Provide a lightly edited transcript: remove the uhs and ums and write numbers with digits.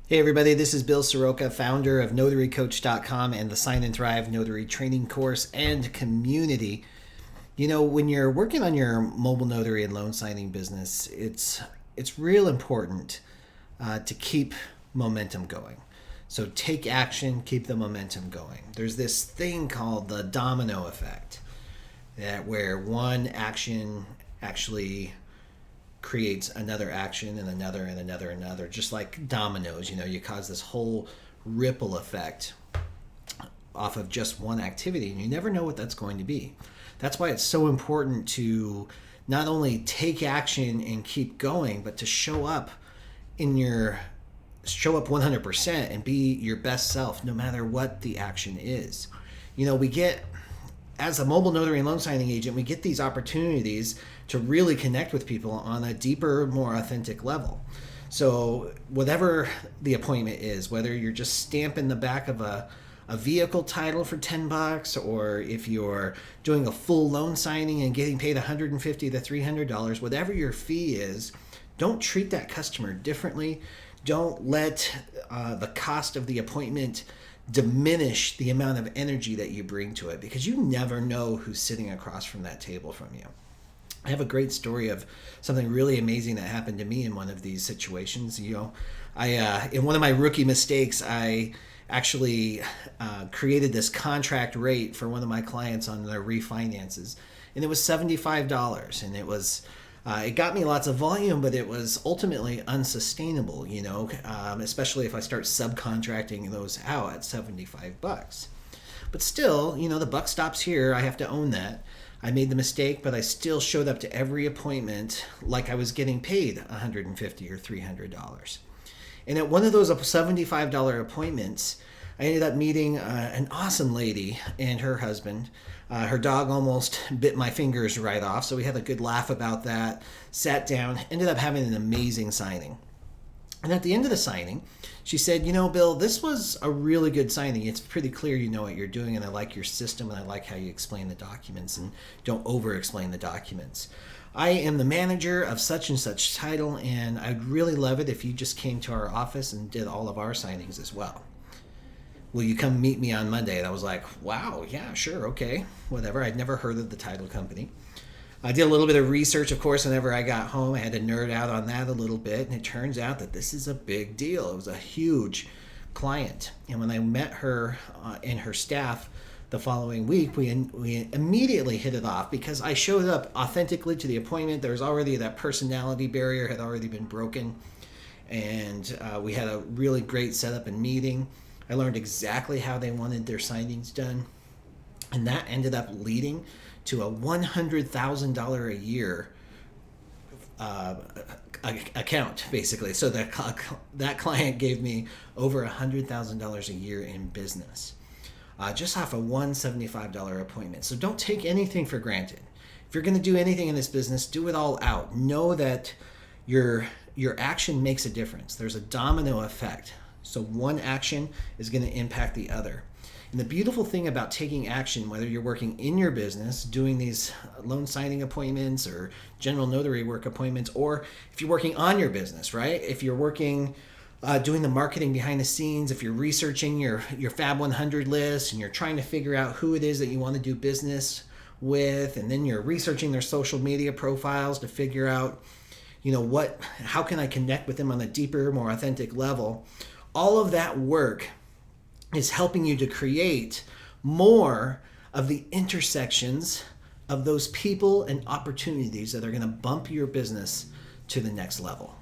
Hey everybody, this is Bill Soroka, founder of NotaryCoach.com and the Sign and Thrive Notary training course and community. You know, when you're working on your mobile notary and loan signing business, it's real important to keep momentum going. So take action, keep the momentum going. There's this thing called the domino effect, that where one action actually creates another action and another and another and another, just like dominoes. You know, you cause this whole ripple effect off of just one activity, and you never know what that's going to be. That's why it's so important to not only take action and keep going, but to show up 100% and be your best self no matter what the action is. You know, we get, as a mobile notary and loan signing agent, we get these opportunities to really connect with people on a deeper, more authentic level. So whatever the appointment is, whether you're just stamping the back of a vehicle title for $10, or if you're doing a full loan signing and getting paid $150 to $300, whatever your fee is, don't treat that customer differently. Don't let the cost of the appointment diminish the amount of energy that you bring to it, because you never know who's sitting across from that table from you. I have a great story of something really amazing that happened to me in one of these situations. You know, in one of my rookie mistakes, I actually created this contract rate for one of my clients on their refinances, and it was $75, and it got me lots of volume, but it was ultimately unsustainable, you know, especially if I start subcontracting those out at $75. But still, you know, the buck stops here. I have to own that. I made the mistake, but I still showed up to every appointment like I was getting paid $150 or $300. And at one of those $75 appointments, I ended up meeting an awesome lady and her husband. Her dog almost bit my fingers right off, so we had a good laugh about that, sat down, ended up having an amazing signing. And at the end of the signing, she said, you know, Bill, this was a really good signing. It's pretty clear you know what you're doing, and I like your system, and I like how you explain the documents and don't over-explain the documents. I am the manager of such and such title, and I'd really love it if you just came to our office and did all of our signings as well. Will you come meet me on Monday? And I was like, wow, yeah, sure, okay, whatever. I'd never heard of the title company. I did a little bit of research, of course, whenever I got home. I had to nerd out on that a little bit, and it turns out that this is a big deal. It was a huge client. And when I met her and her staff the following week, we immediately hit it off because I showed up authentically to the appointment. There was already that personality barrier had already been broken, and we had a really great setup and meeting. I learned exactly how they wanted their signings done, and that ended up leading to a $100,000 a year account, basically. So that client gave me over $100,000 a year in business, just off a $175 appointment. So don't take anything for granted. If you're going to do anything in this business, do it all out. Know that your action makes a difference. There's a domino effect. So one action is going to impact the other. And the beautiful thing about taking action, whether you're working in your business, doing these loan signing appointments or general notary work appointments, or if you're working on your business, right? If you're working, doing the marketing behind the scenes, if you're researching your Fab 100 list and you're trying to figure out who it is that you want to do business with, and then you're researching their social media profiles to figure out, you know, how can I connect with them on a deeper, more authentic level? All of that work is helping you to create more of the intersections of those people and opportunities that are going to bump your business to the next level.